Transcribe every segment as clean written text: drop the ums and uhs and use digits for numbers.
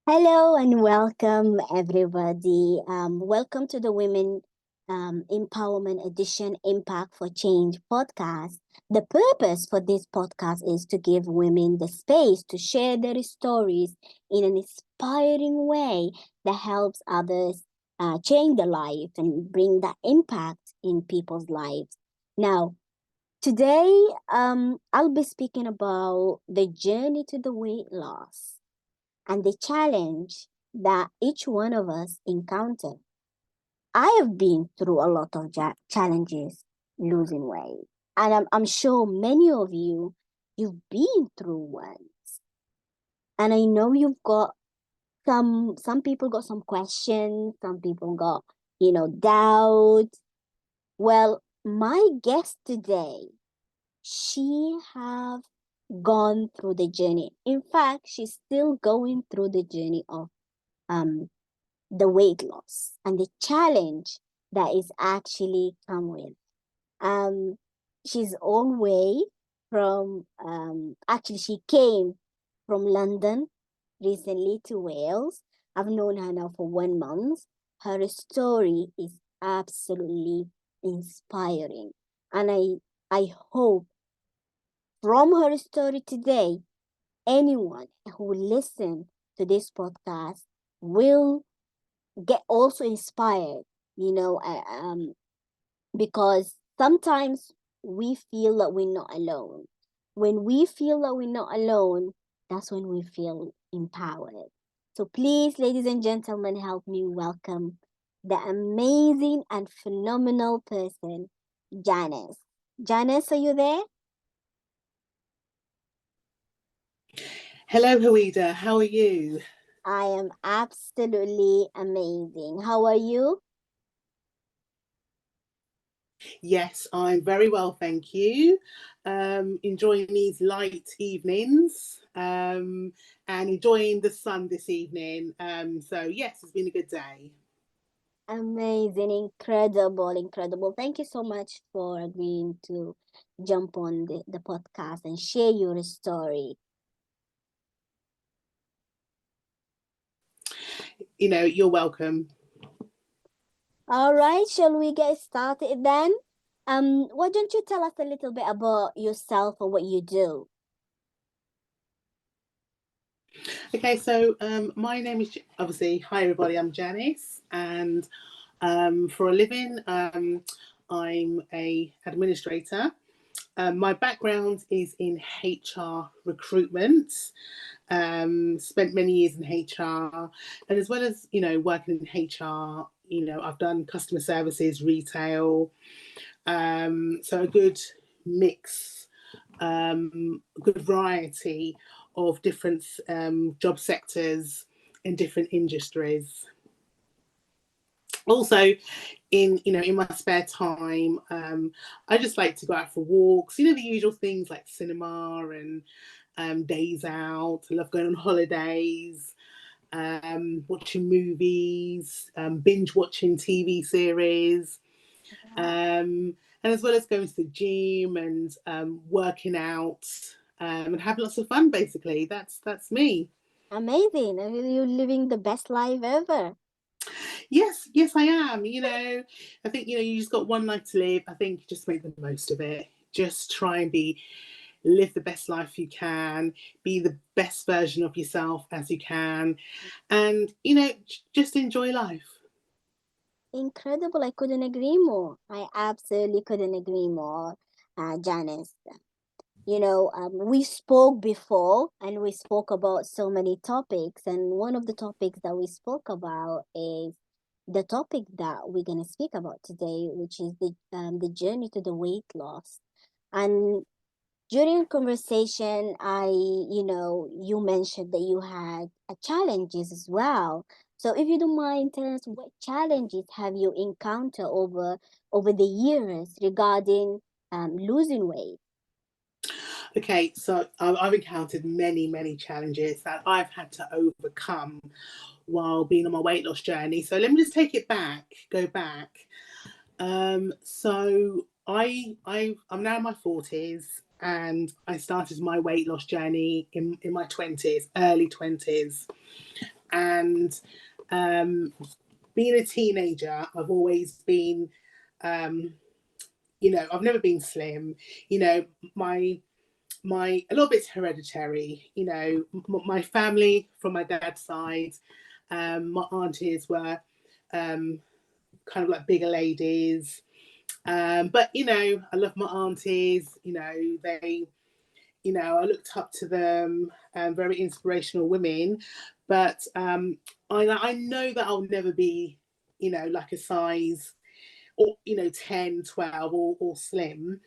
Hello and welcome, everybody. Welcome to the Women Empowerment Edition Impact for Change podcast. The purpose for this podcast is to give women the space to share their stories in an inspiring way that helps others change their life and bring that impact in people's lives. Now, today, I'll be speaking about the journey to the weight loss and the challenge that each one of us encounter. I have been through a lot of challenges losing weight, and I'm sure many of you've been through one. And I know you've got some people got some questions, some people got doubt. Well, my guest today, she have gone through the journey. In fact, she's still going through the journey of um the weight loss and the challenge that is actually come with. Um, she's all way from actually she came from London recently to Wales. I've known her now for 1 month. Her story is absolutely inspiring, and I hope from her story today, anyone who listen to this podcast will get also inspired, you know, uh, um, because sometimes we feel that we're not alone. When we feel that we're not alone, that's when we feel empowered. So please, ladies and gentlemen, help me welcome the amazing and phenomenal person, Janice. Janice, are you there? Hello, Huida. How are you? I am absolutely amazing. How are you? Yes, I'm very well, thank you. Enjoying these light evenings and enjoying the sun this evening. So, yes, it's been a good day. Amazing, incredible, incredible. Thank you so much for agreeing to jump on the podcast and share your story. You're welcome. All right, shall we get started then? Why don't you tell us a little bit about yourself and what you do? Okay, so my name is obviously, hi everybody, I'm Janice, and for a living, I'm a administrator. My background is in HR recruitment. Spent many years in HR, and as well as working in HR, I've done customer services, retail, so a good mix, good variety of different job sectors in different industries. Also, in my spare time, I just like to go out for walks. The usual things like cinema and days out. I love going on holidays, watching movies, binge watching TV series, and as well as going to the gym and working out and having lots of fun. Basically, that's me. Amazing. You're living the best life ever. Yes, I am. I think you just got one life to live. I think just make the most of it. Just try and live the best life you can, be the best version of yourself as you can, and just enjoy life. Incredible. I couldn't agree more. I absolutely couldn't agree more, Janice. We spoke before and we spoke about so many topics. And one of the topics that we spoke about is the topic that we're going to speak about today, which is the journey to the weight loss. And during conversation, you mentioned that you had challenges as well. So if you don't mind telling us what challenges have you encountered over the years regarding losing weight? Okay, so I've encountered many challenges that I've had to overcome while being on my weight loss journey. So let me just take it back, go back. So I'm now in my 40s, and I started my weight loss journey in my 20s, early 20s. And being a teenager, I've always been, I've never been slim. My a lot of it's hereditary. My family from my dad's side, my aunties were kind of like bigger ladies. But I love my aunties. They, I looked up to them. Very inspirational women. But I know that I'll never be, like a size or 10, 12 or slim.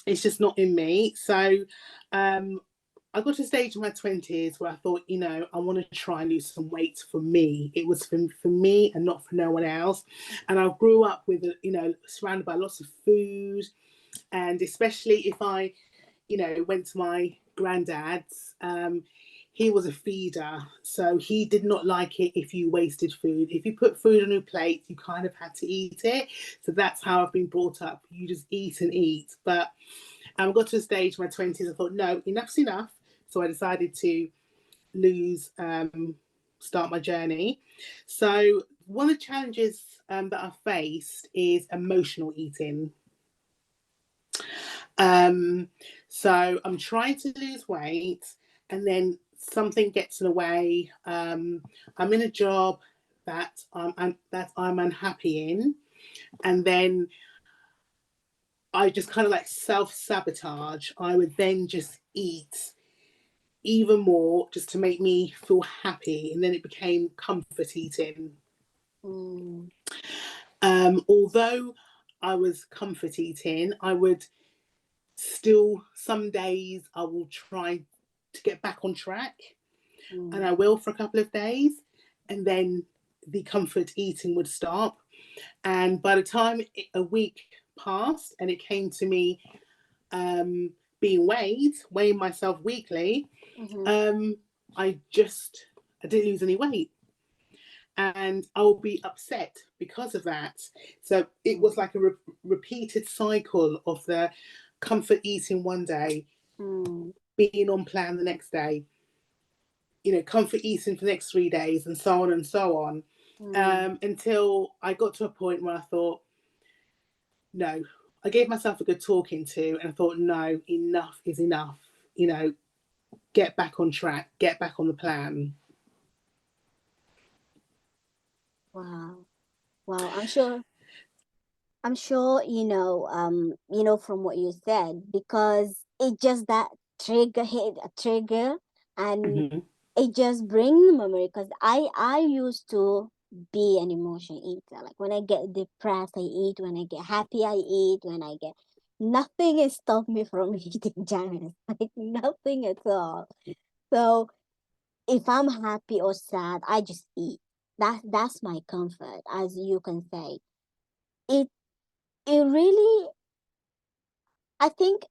It's just not in me. So I got to a stage in my 20s where I thought, I want to try and lose some weight for me. It was for me and not for no one else. And I grew up with, surrounded by lots of food. And especially if I, went to my granddad's, he was a feeder. So he did not like it if you wasted food. If you put food on your plate, you kind of had to eat it. So that's how I've been brought up. You just eat and eat. But I got to a stage in my 20s, I thought, no, enough's enough. So I decided to start my journey. So one of the challenges that I faced is emotional eating. So I'm trying to lose weight, and then something gets in the way. I'm in a job that I'm unhappy in, and then I just kind of like self-sabotage. I would then just eat even more just to make me feel happy, and then it became comfort eating. Although I was comfort eating, I would still, some days I will try to get back on track, and I will for a couple of days, and then the comfort eating would stop. And by the time a week passed and it came to me being weighing myself weekly, I didn't lose any weight, and I'll be upset because of that. So it was like a repeated cycle of the comfort eating one day, being on plan the next day, comfort eating for the next 3 days, and so on and so on, until I got to a point where I thought, no, I gave myself a good talking to, and I thought, no, enough is enough. Get back on track, get back on the plan. Wow. I'm sure, from what you said, because it just that trigger hit a trigger, and it just brings memory. Because I used to be an emotion eater. Like when I get depressed, I eat. When I get happy, I eat. When I get nothing has stopped me from eating, Janice. Like nothing at all. So if I'm happy or sad, I just eat. That's my comfort, as you can say. It it really, I think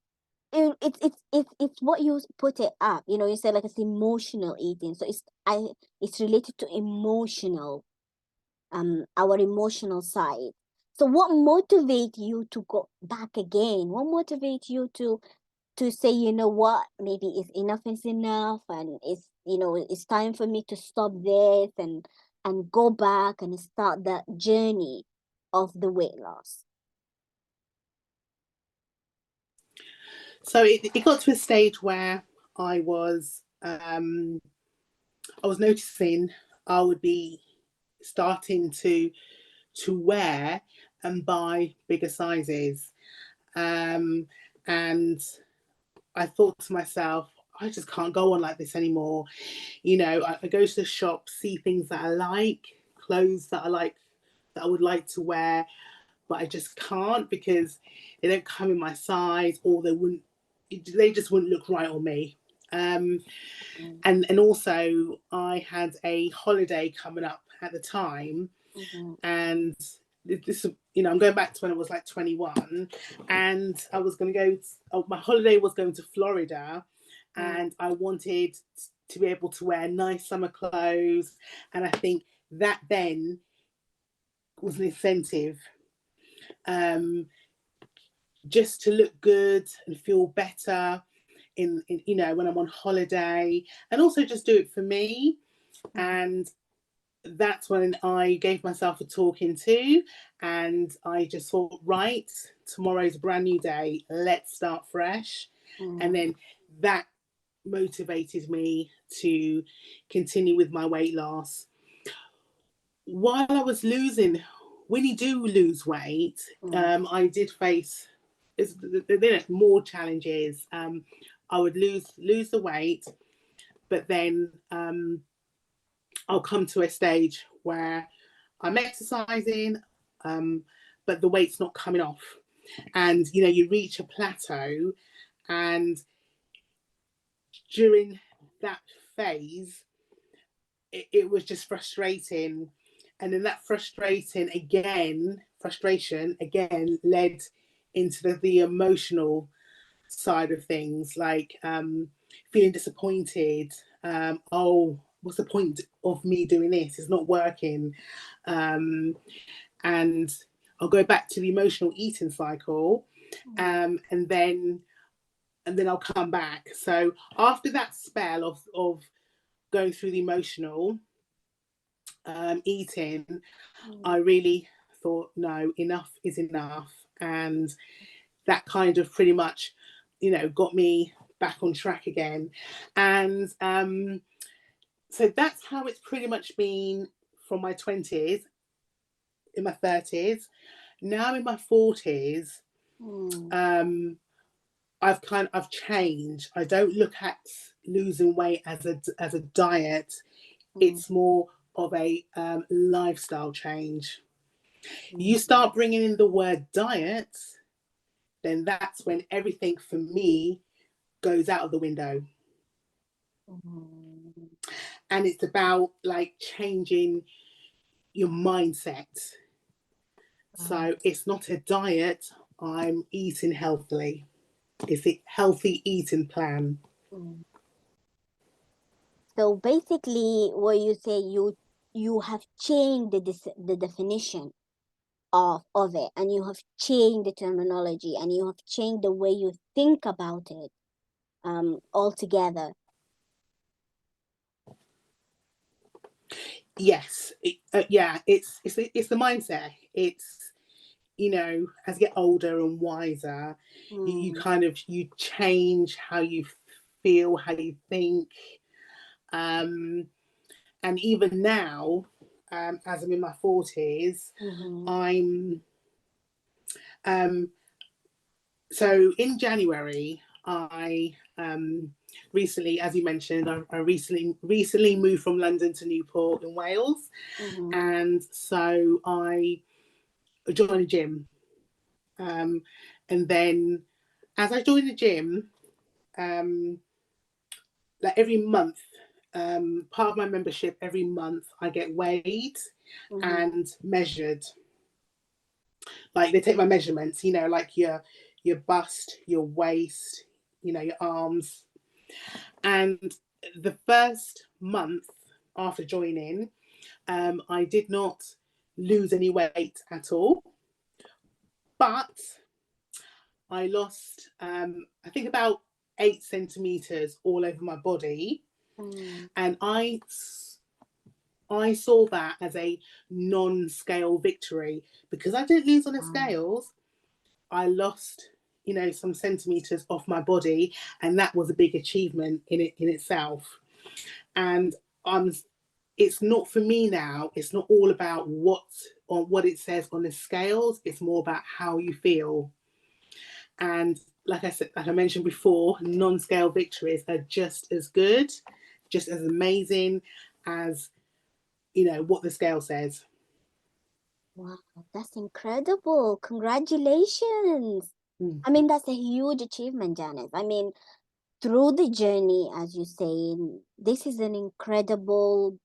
it's what you put it up. You said like it's emotional eating, so it's related to emotional, our emotional side. So what motivates you to go back again? What motivates you to say, you know what, maybe enough is enough, and it's time for me to stop this and go back and start that journey of the weight loss? So it got to a stage where I was noticing I would be starting to wear and buy bigger sizes, and I thought to myself, I just can't go on like this anymore. I go to the shop, see things that I like, clothes that I like, that I would like to wear, but I just can't because they don't come in my size, or they just wouldn't look right on me. And also I had a holiday coming up at the time, and this, I'm going back to when I was like 21, and I was going to go. My holiday was going to Florida, and I wanted to be able to wear nice summer clothes, and I think that then was an incentive, just to look good and feel better in when I'm on holiday, and also just do it for me. And that's when I gave myself a talking to, and I just thought, right, tomorrow's a brand new day. Let's start fresh. And then that motivated me to continue with my weight loss. While I was losing, when you do lose weight, I did face more challenges. I would lose the weight, but then I'll come to a stage where I'm exercising, but the weight's not coming off. And, you reach a plateau. And during that phase, it was just frustrating. And then that frustration again led into the emotional side of things, like feeling disappointed. Oh, what's the point of me doing this? It's not working. And I'll go back to the emotional eating cycle, and then I'll come back. So after that spell of going through the emotional eating, I really thought, no, enough is enough. And that kind of pretty much, got me back on track again. And so that's how it's pretty much been from my 20s, in my 30s. Now in my 40s, I've changed. I don't look at losing weight as a diet. It's more of a lifestyle change. You start bringing in the word diet, then that's when everything for me goes out of the window. And it's about like changing your mindset. So it's not a diet. I'm eating healthily. It's a healthy eating plan. So basically, what you say, you have changed the definition of it, and you have changed the terminology, and you have changed the way you think about it altogether. Yes, it's the mindset. It's, as you get older and wiser, you kind of change how you feel, how you think. And even now, as I'm in my 40s, I'm so in January, I recently, as you mentioned, I recently moved from London to Newport in Wales. And so I joined a gym. And then as I joined the gym, like every month, part of my membership, every month I get weighed and measured. Like they take my measurements, like your bust, your waist, your arms. And the first month after joining, I did not lose any weight at all, but I lost, I think, about 8 centimeters all over my body. And I saw that as a non-scale victory, because I didn't lose on the scales. I lost, some centimeters off my body, and that was a big achievement in itself. And it's not, for me now, it's not all about what it says on the scales. It's more about how you feel. And like I said, like I mentioned before, non-scale victories are just as good, just as amazing as, what the scale says. Wow, that's incredible. Congratulations. I mean, that's a huge achievement, Janice. I mean, through the journey, as you say, this is an incredible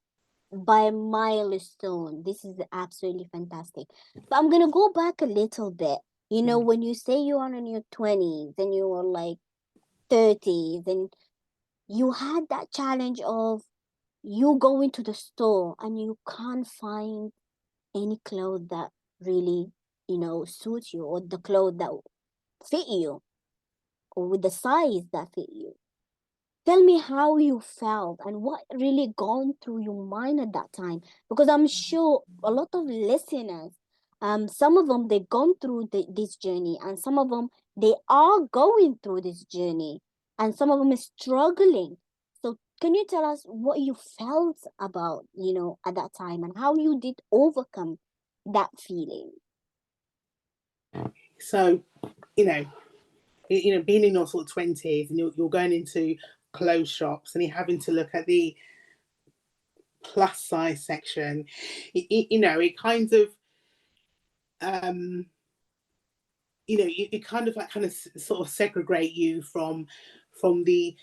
by milestone. This is absolutely fantastic. But I'm gonna go back a little bit. When you say you are in your 20s and you were like 30s, and you had that challenge of you going to the store and you can't find any clothes that really, suit you, or the clothes that fit you, or with the size that fit you. tell me how you felt and what really gone through your mind at that time, because I'm sure a lot of listeners, some of them they gone through this journey, and some of them they are going through this journey, and some of them is struggling. So can you tell us what you felt about, at that time, and how you did overcome that feeling? So, you know, being in your sort of 20s, and you're going into clothes shops and you're having to look at the plus size section, it kind of, um, it kind of sort of segregate you from the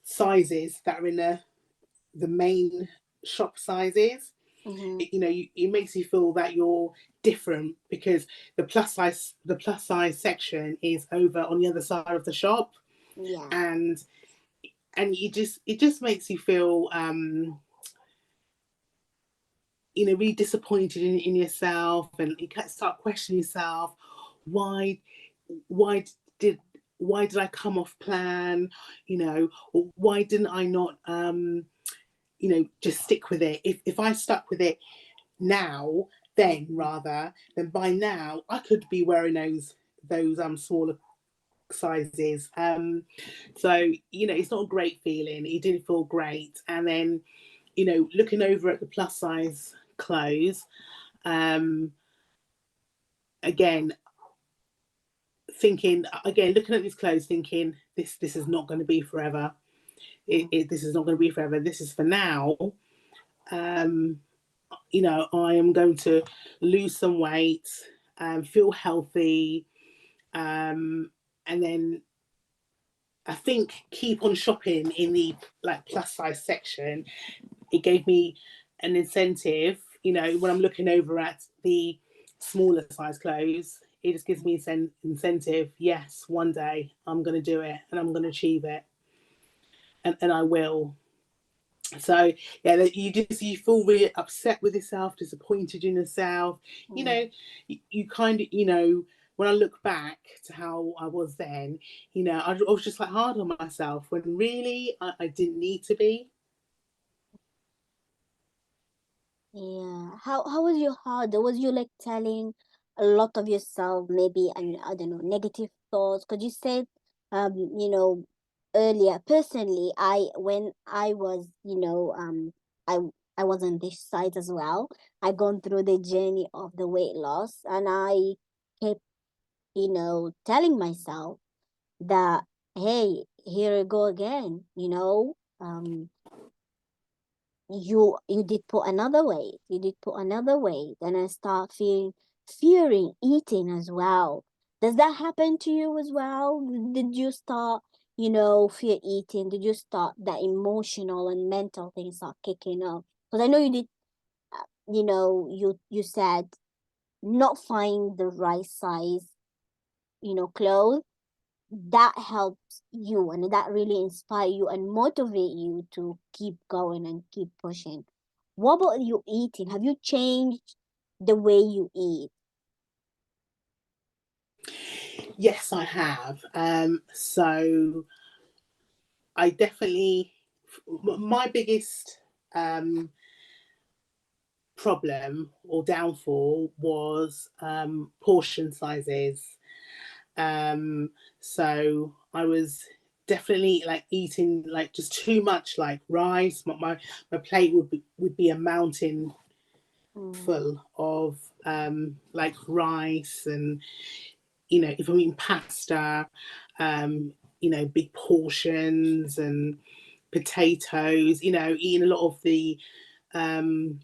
sizes that are in the main shop sizes. Mm-hmm. It makes you feel that you're different, because the plus size section is over on the other side of the shop. Yeah. And it just makes you feel really disappointed in yourself, and you can't start questioning yourself. Why why did why did I come off plan? Or why didn't I not just stick with it? If I stuck with it now, then by now I could be wearing those smaller sizes. So it's not a great feeling. It didn't feel great. And then looking over at the plus size clothes, um again looking at these clothes, thinking this is not going to be forever. This is not going to be forever. This is for now. um I am going to lose some weight, feel healthy, and then I think keep on shopping in the plus size section. It gave me an incentive. When I'm looking over at the smaller size clothes, it just gives me an incentive. Yes, one day I'm going to do it, and I'm going to achieve it, and I will. So yeah, you feel really upset with yourself, disappointed in yourself. Mm. You kind of when I look back to how I was then, I was just like hard on myself, when really I didn't need to be. Yeah. How was your heart? Was you like telling a lot of yourself, maybe, and I don't know, negative thoughts? Because you said, um, you know, earlier, personally, when I was, I I was on this side as well. I gone through the journey of the weight loss, and I kept, telling myself that, hey, here we go again, you did put another weight, and I start fearing eating as well. Does that happen to you as well? Did you start, fear eating? Did you start that emotional and mental things start kicking up? Because I know you did, you said not find the right size, clothes. That helps you, and that really inspire you and motivate you to keep going and keep pushing. What about you eating? Have you changed the way you eat? Yes, I have. So I definitely, my biggest problem or downfall was portion sizes. So I was definitely like eating like just too much, like rice. My plate would be a mountain Mm, full of like rice, and if I'm eating pasta, big portions, and potatoes, eating a lot of the um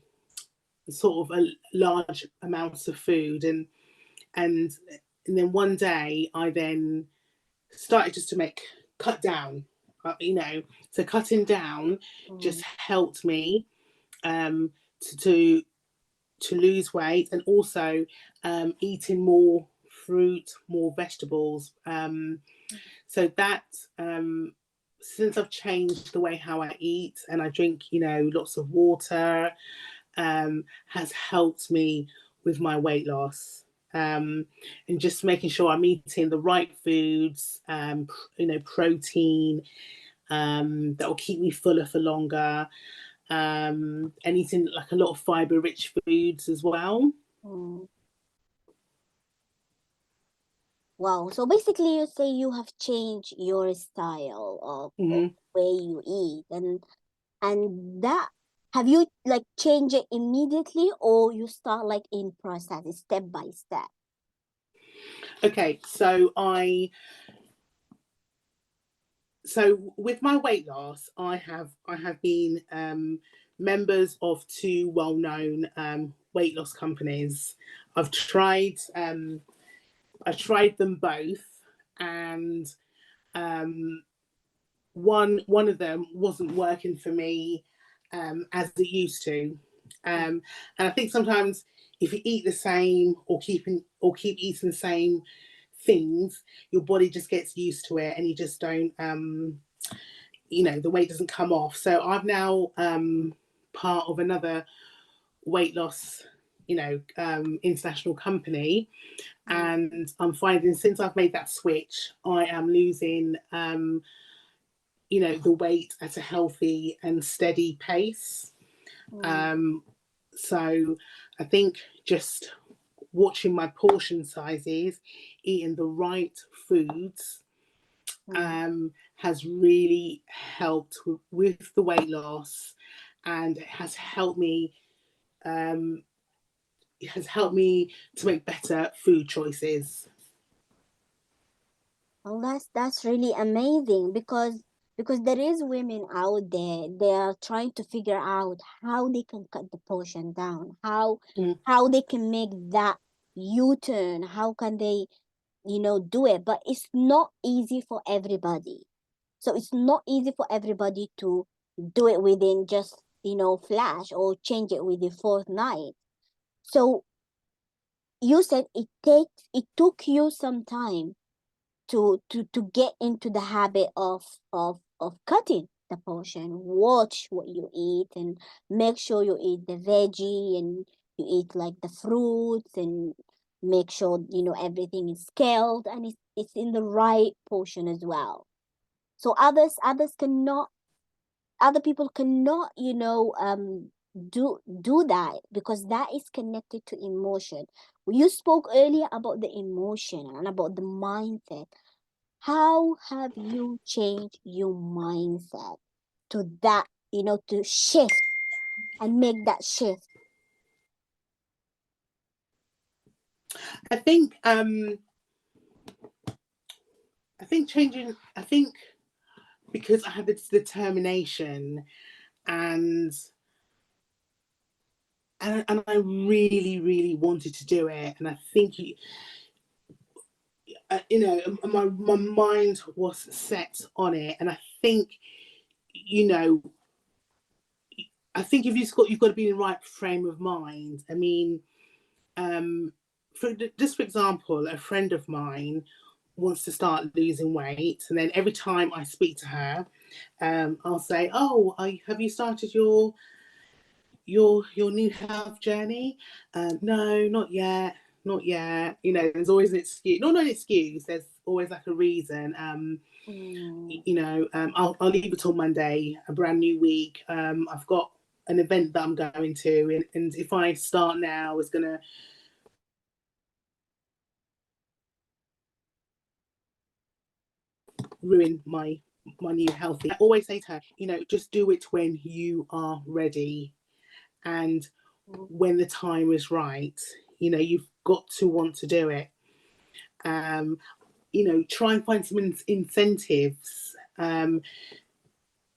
sort of a large amounts of food. And and then one day I then started just to cut down, so cutting down just mm, helped me um to lose weight, and also eating more fruit, more vegetables. So that since I've changed the way how I eat, and I drink lots of water, has helped me with my weight loss. And just making sure I'm eating the right foods, protein, that will keep me fuller for longer, and eating like a lot of fiber rich foods as well. Mm. Wow. So basically, you say you have changed your style of Mm-hmm. way you eat, and that, have you like changed it immediately, or you start like in process, step by step? Okay, so with my weight loss, I have been members of two well-known weight loss companies. I've tried them both, and um, one of them wasn't working for me as it used to. And I think sometimes if you eat the same or keep eating the same things, your body just gets used to it, and you just don't the weight doesn't come off. So I'm now part of another weight loss international company, Mm, and I'm finding since I've made that switch, I am losing the weight at a healthy and steady pace. mm, So I think just watching my portion sizes, eating the right foods, mm. has really helped with the weight loss, and it has helped me. It has helped me to make better food choices. Well, that's really amazing, because there is women out there, they are trying to figure out how they can cut the portion down, Mm. how they can make that U-turn, how can they, do it, but it's not easy for everybody. So it's not easy for everybody to do it within just, flash, or change it within fortnight. So you said it took you some time to get into the habit of cutting the portion. Watch what you eat, and make sure you eat the veggie, and you eat like the fruits, and make sure everything is scaled, and it's in the right portion as well. So others cannot, other people cannot, do that, because that is connected to emotion. You spoke earlier about the emotion and about the mindset. How have you changed your mindset to that, to shift and make that shift? I think I think changing. I think because I had this determination, and and I really really wanted to do it, and I think my mind was set on it, and you know I think if you've got to be in the right frame of mind. I mean, for example, a friend of mine wants to start losing weight, and then every time I speak to her, I'll say, "Oh, have you started your new health journey?" No, not yet, not yet. There's always an excuse. Not an excuse. There's always like a reason. Mm, I'll leave it till Monday, a brand new week. I've got an event that I'm going to, and if I start now, it's gonna ruin my new healthy. I always say to her, just do it when you are ready, and mm, when the time is right. You've got to want to do it. Um, try and find some incentives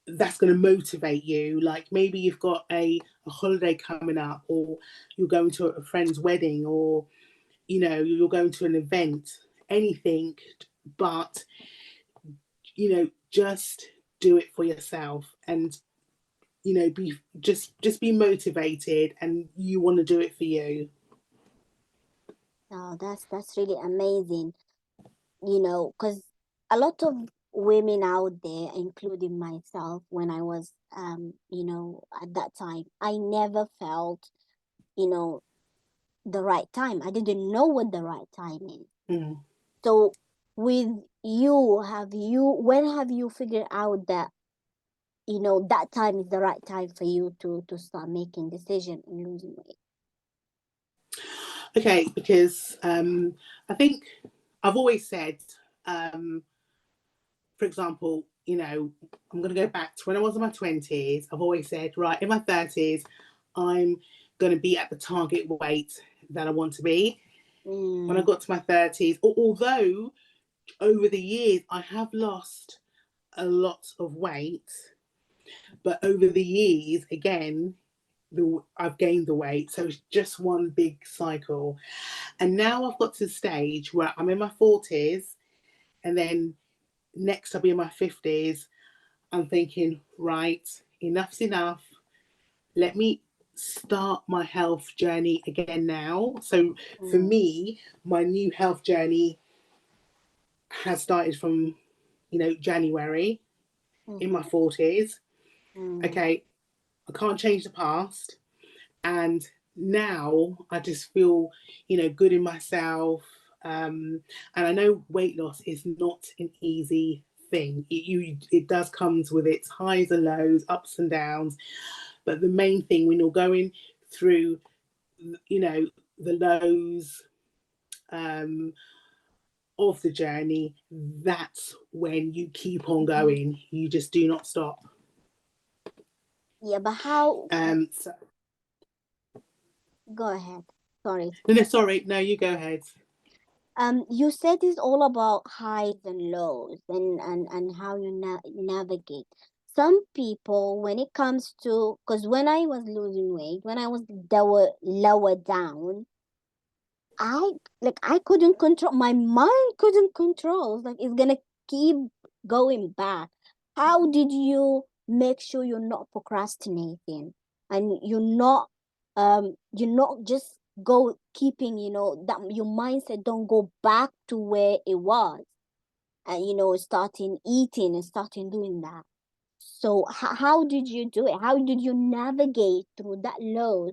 that's going to motivate you. Like maybe you've got a holiday coming up, or you're going to a friend's wedding, or you're going to an event, anything, but just do it for yourself, and be just be motivated, and you want to do it for you. oh, that's really amazing. Because a lot of women out there, including myself, when I was, at that time, I never felt, you know, the right time. I didn't know what the right time is. Mm. So with you, when have you figured out that that time is the right time for you to start making decision and losing weight? Okay, because I think I've always said, for example, I'm going to go back to when I was in my 20s. I've always said, right, in my 30s, I'm going to be at the target weight that I want to be. When I got to my 30s, although over the years I have lost a lot of weight, but over the years, again, I've gained the weight. So it's just one big cycle. And now I've got to the stage where I'm in my 40s, and then next I'll be in my 50s. I'm thinking, right, enough's enough. Let me start my health journey again now. So for me, my new health journey has started from, January in my 40s. Okay, I can't change the past. And now I just feel, good in myself. And I know weight loss is not an easy thing. It does comes with its highs and lows, ups and downs. But the main thing when you're going through, the lows of the journey, that's when you keep on going. You just do not stop. Yeah, but how? So, Go ahead. Sorry. no, sorry. No, you go ahead. You said it's all about highs and lows and how you navigate. Some people, when it comes to, because when I was losing weight, when I was lower down, I couldn't control, my mind couldn't control. Like it's gonna keep going back. How did you make sure you're not procrastinating and you're not just go keeping, that your mindset don't go back to where it was, and starting eating and starting doing that. So how did you do it? How did you navigate through that low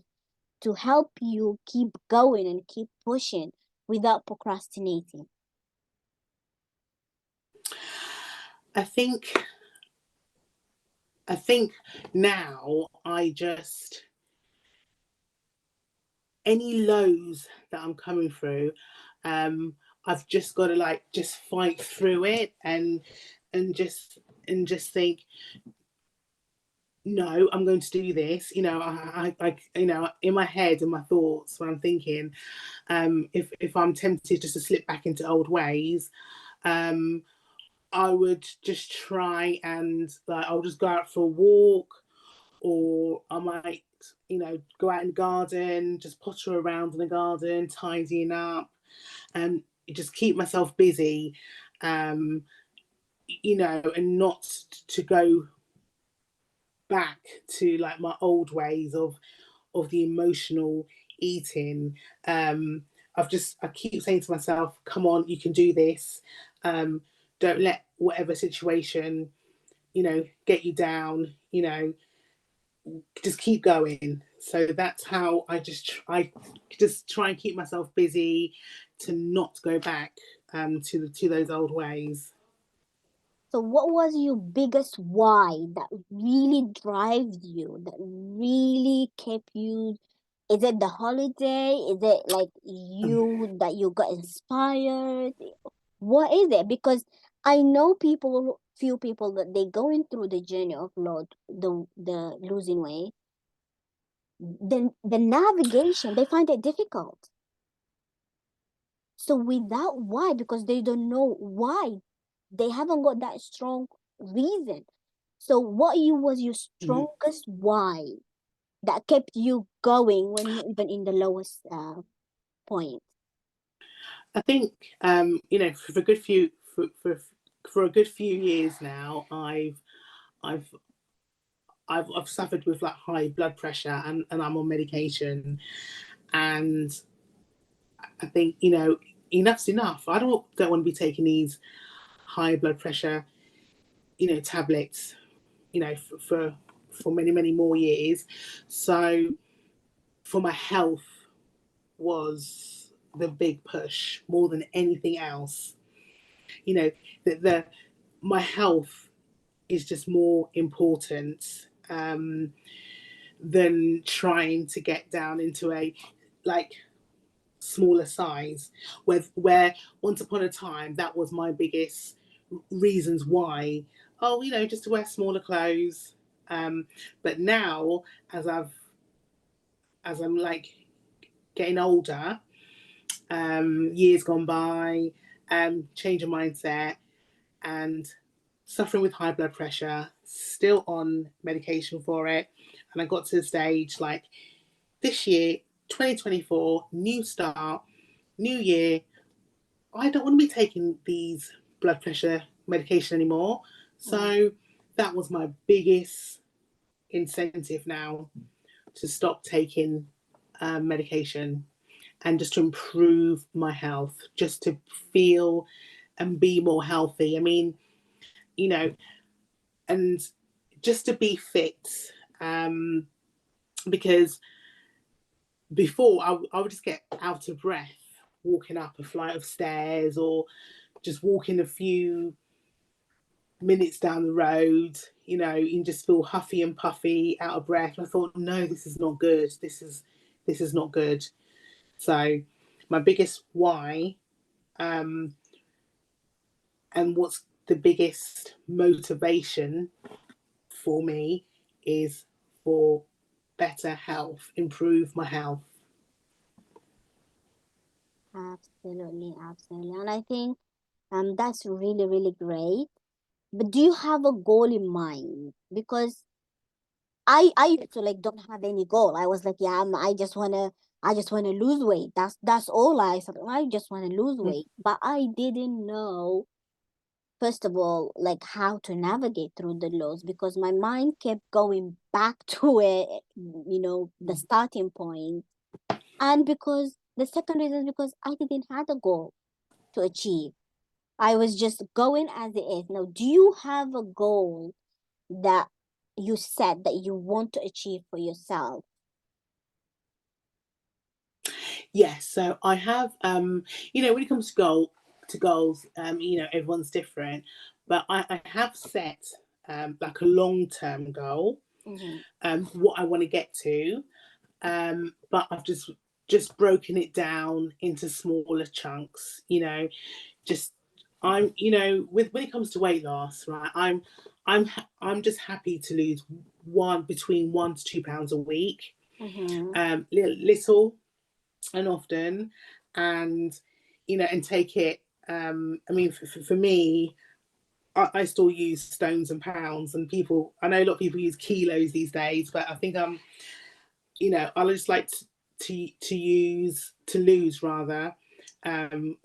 to help you keep going and keep pushing without procrastinating? I think I think now I just, any lows that I'm coming through, I've just got to just fight through it and just think, no, I'm going to do this. In my head and my thoughts when I'm thinking, if I'm tempted just to slip back into old ways, I would just try and I'll just go out for a walk, or I might, go out in the garden, just potter around in the garden, tidying up, and just keep myself busy, and not to go back to my old ways of the emotional eating. I keep saying to myself, come on, you can do this. Don't let whatever situation, get you down, just keep going. So that's how I just try and keep myself busy to not go back to those old ways. So what was your biggest why that really drives you, that really kept you? Is it the holiday? Is it like you that you got inspired? What is it? Because I know few people that they going through the journey of the losing weight, then the navigation, they find it difficult. So without why, because they don't know why, they haven't got that strong reason. So what was your Mhm. strongest why that kept you going when you're even in the lowest point? I think for a good few for a good few years now, I've I've suffered with high blood pressure, and I'm on medication, and I think enough's enough. I don't want to be taking these high blood pressure tablets for many more years. So for my health was the big push more than anything else. You know, the my health is just more important than trying to get down into a like smaller size, where once upon a time that was my biggest reasons why. Oh, just to wear smaller clothes. But now, as I'm like getting older, years gone by, change of mindset, and suffering with high blood pressure, still on medication for it. And I got to the stage like this year, 2024, new start, new year. I don't want to be taking these blood pressure medication anymore. So that was my biggest incentive now, to stop taking medication and just to improve my health, just to feel and be more healthy. I mean, and just to be fit, because before I would just get out of breath walking up a flight of stairs, or just walking a few minutes down the road, and just feel huffy and puffy, out of breath. And I thought, no, this is not good. This is not good. So my biggest why, and what's the biggest motivation for me, is for better health, improve my health. Absolutely, absolutely. And I think that's really, really great. But do you have a goal in mind? Because I used to like don't have any goal. I was like, yeah, I just wanna lose weight. That's all I said. I just wanna lose weight. But I didn't know, first of all, like how to navigate through the lows, because my mind kept going back to it, the starting point. And because the second reason is because I didn't have a goal to achieve. I was just going as it is. Now, do you have a goal that you set that you want to achieve for yourself? Yes, so I have, when it comes to goals, everyone's different, but I have set like a long-term goal, Mm-hmm. what I want to get to, but I've just broken it down into smaller chunks. Just I'm, with when it comes to weight loss, right? I'm I'm just happy to lose between 1 to 2 pounds a week, Mm-hmm. little and often, and and take it. I mean, for me, I still use stones and pounds, and I know a lot of people use kilos these days, but I think I just like to lose rather.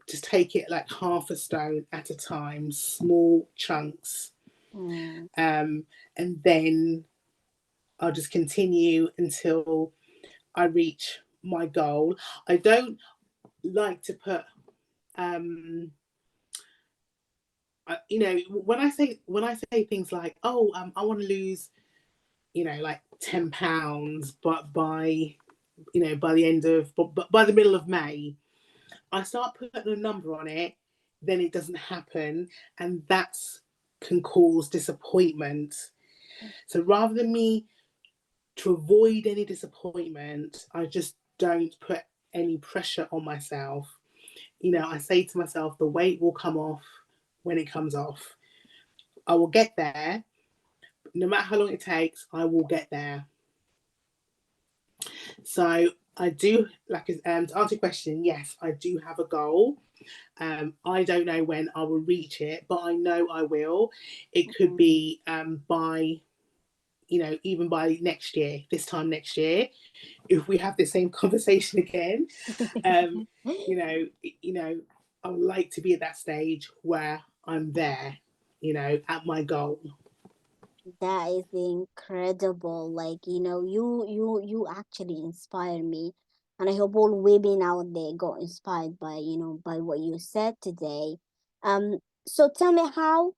Just take it like half a stone at a time, small chunks, Mm. and then I'll just continue until I reach my goal. I don't like to put, when I say things like, oh, I want to lose, like 10 pounds, but by the end of, but by the middle of May, I start putting a number on it, then it doesn't happen, and that's can cause disappointment. So rather than me to avoid any disappointment, I just don't put any pressure on myself. I say to myself, the weight will come off when it comes off. I will get there. No matter how long it takes, I will get there. So I do, like, to answer your question, yes, I do have a goal. I don't know when I will reach it, but I know I will. It could be by, even by next year, this time next year, if we have the same conversation again. you know, I would like to be at that stage where I'm there, at my goal. That is incredible. Like, you actually inspire me. And I hope all women out there got inspired by, by what you said today. So tell me, how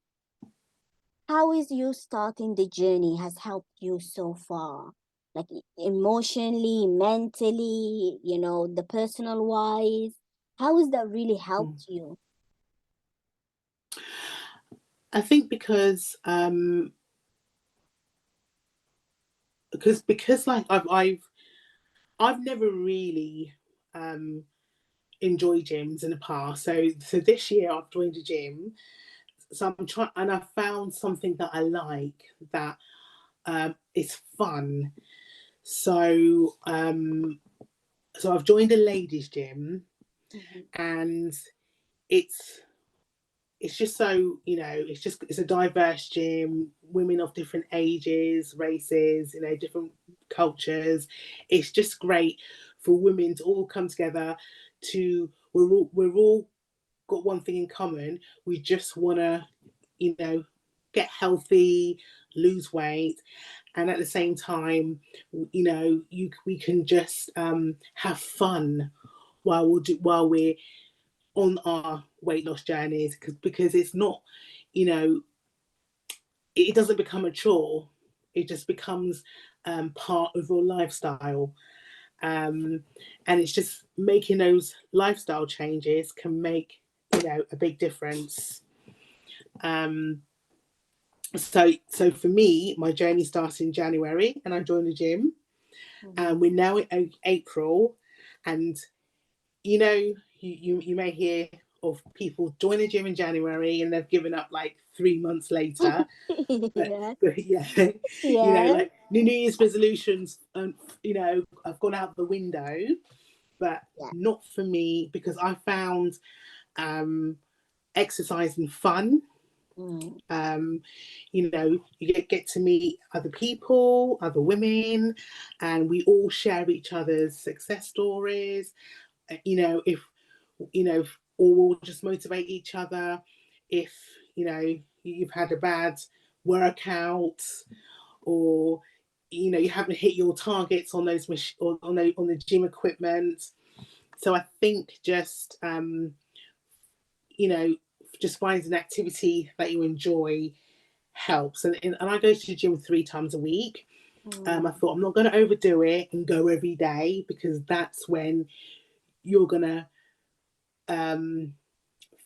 is you starting the journey has helped you so far? Like emotionally, mentally, the personal wise. How has that really helped you? I think because like I've never really enjoyed gyms in the past. So this year I've joined a gym. So I'm trying, and I found something that I like, that is fun. So so I've joined a ladies gym, Mhm. and it's it's just so, it's a diverse gym, women of different ages, races, different cultures. It's just great for women to all come together. We're all got one thing in common. We just want to, you know get healthy, lose weight, and at the same time, we can just have fun while we're on our weight loss journeys, because it's not, you know, it doesn't become a chore. It just becomes part of your lifestyle. Um, and it's just making those lifestyle changes can make, a big difference. Um, so for me, my journey started in January, and I joined the gym, and Mhm. we're now in April. And you know, you may hear of people join the gym in January and they've given up like 3 months later. But, Yeah. but yeah, Yeah. like New Year's resolutions, I've gone out the window, but Yeah. not for me, because I found exercising fun. Mm. You get to meet other people, other women, and we all share each other's success stories. If or we'll just motivate each other. If you've had a bad workout, or you haven't hit your targets on those on the gym equipment. So I think you know just finding an activity that you enjoy helps. And I go to the gym 3 times a week. I Mm. thought, I'm not going to overdo it and go every day, because that's when you're going to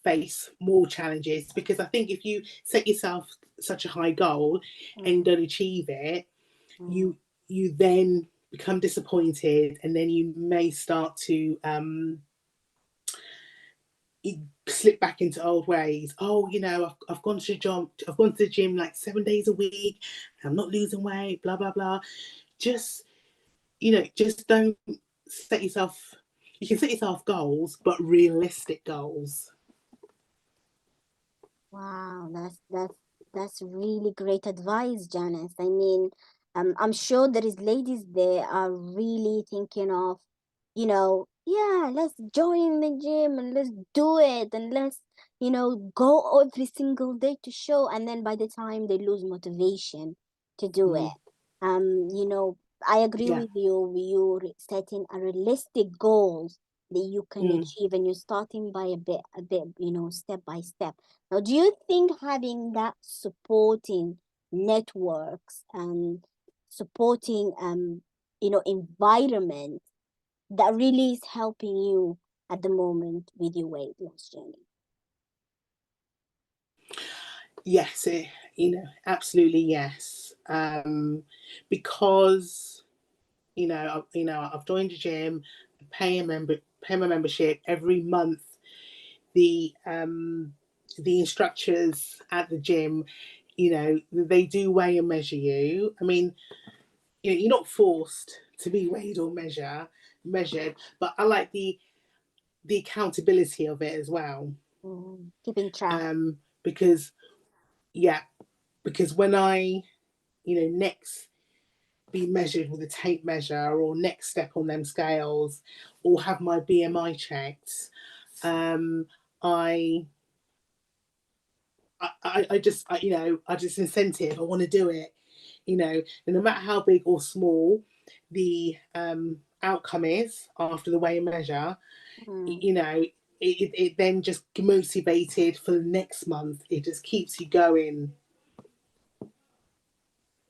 face more challenges. Because I think if you set yourself such a high goal and Mm. don't achieve it, Mm. you then become disappointed, and then you may start to slip back into old ways. Oh, I've gone to the gym like 7 days a week. I'm not losing weight. Blah blah blah. Just just don't set yourself. You can set yourself goals, but realistic goals. Wow, that's really great advice, Janice. I mean, I'm sure there is ladies there are really thinking of, yeah, let's join the gym and let's do it and let's, go every single day to show. And then by the time they lose motivation to do it, Mm, um, you know, I agree yeah. with you. Setting a realistic goals that you can Mm. achieve, and you're starting by a bit, step by step. Now, do you think having that supporting networks and supporting environment that really is helping you at the moment with your weight loss journey? Yes, absolutely yes. Because I've joined a gym, pay my membership every month. The instructors at the gym, they do weigh and measure you. I mean, you're not forced to be weighed or measured, but I like the accountability of it as well. Keeping track. Because yeah, because when I next be measured with a tape measure, or next step on them scales, or have my BMI checked, um, I, I just incentive. I want to do it. And no matter how big or small the outcome is after the weigh and measure, Mm. it then just motivated for the next month. It just keeps you going.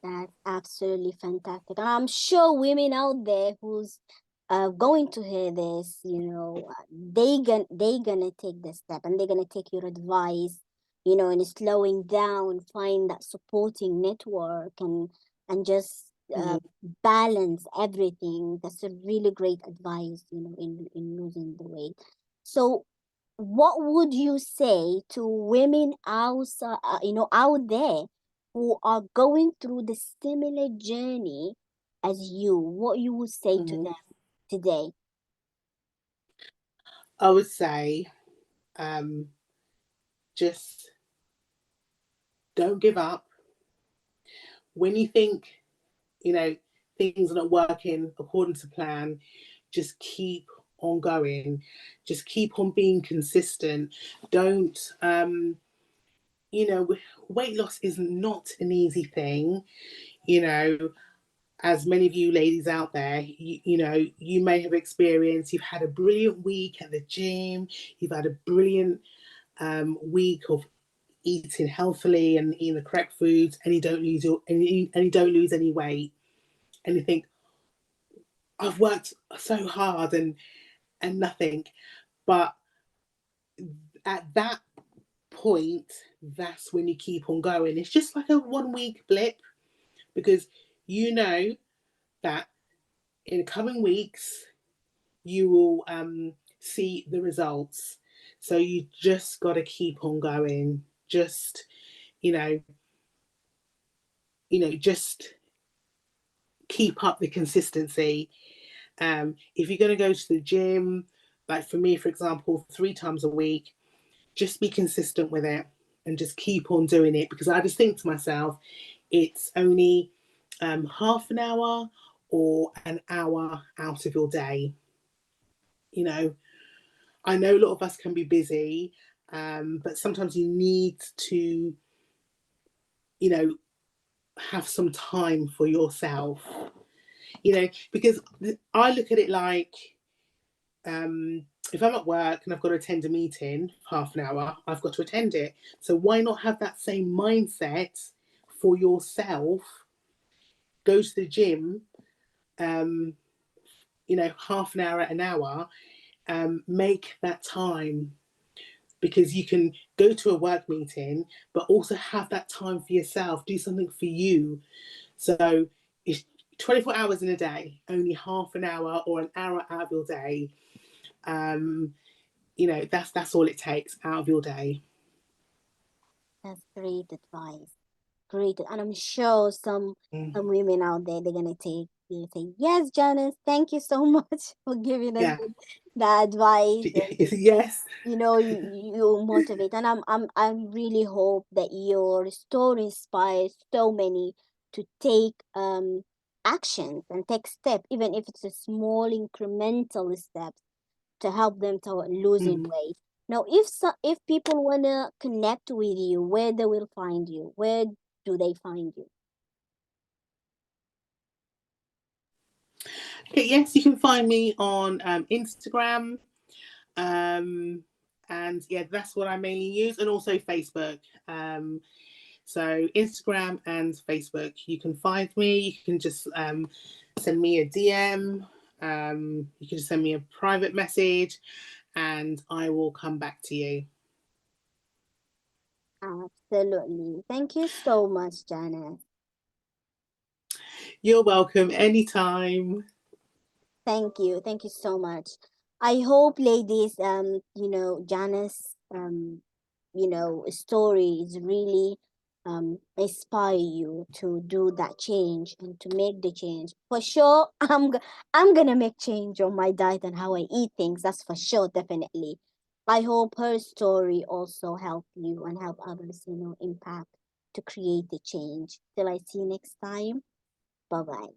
That's absolutely fantastic. And I'm sure women out there who's going to hear this, they gonna take the step and they're gonna take your advice and slowing down, find that supporting network, and just Mhm. balance everything. That's a really great advice, in losing the weight. So what would you say to women outside, out there who are going through the similar journey as you? What you would say to Mhm. them today? I would say, um, just don't give up. When you think, you know, things are not working according to plan, just keep on going. Just keep on being consistent. Don't, you know, weight loss is not an easy thing. You know, as many of you ladies out there, you may have experienced, you've had a brilliant week at the gym, you've had a brilliant week of eating healthily and eating the correct foods, and you don't lose any weight, and you think, I've worked so hard and nothing. But at that point, that's when you keep on going. It's just like a 1 week blip, because you know that in the coming weeks you will see the results. So you just got to keep on going. Just, you know, just keep up the consistency. If you're going to go to the gym, like for me, for example, 3 times a week, just be consistent with it and just keep on doing it, because I just think to myself, it's only half an hour or an hour out of your day. You know, I know a lot of us can be busy, but sometimes you need to, you know, have some time for yourself, because I look at it like, if I'm at work and I've got to attend a meeting for half an hour, I've got to attend it. So why not have that same mindset for yourself? Go to the gym, um, half an hour, make that time, because you can go to a work meeting, but also have that time for yourself, do something for you. So it's 24 hours in a day, only half an hour or an hour out of your day. That's all it takes out of your day. That's great advice. Great. And I'm sure Mm. some women out there, they'll say, yes, Janice, thank you so much for giving us Yeah. the advice. And Yes. you motivate. And I really hope that your story inspires so many to take actions and take steps, even if it's a small incremental steps, to help them toward losing Mm. weight. Now, if people wanna connect with you, where they will find you? Where do they find you? Okay, yes, you can find me on Instagram. And yeah, that's what I mainly use, and also Facebook. So Instagram and Facebook, you can find me. You can just send me a DM. You can just send me a private message, and I will come back to you. Absolutely. Thank you so much, Janice. You're welcome anytime. Thank you. Thank you so much. I hope, ladies, Janice, story is really inspire you to do that change and to make the change. For sure, I'm gonna make change on my diet and how I eat things. That's for sure, definitely. I hope her story also help you and help others, impact to create the change. Till I see you next time. Bye bye.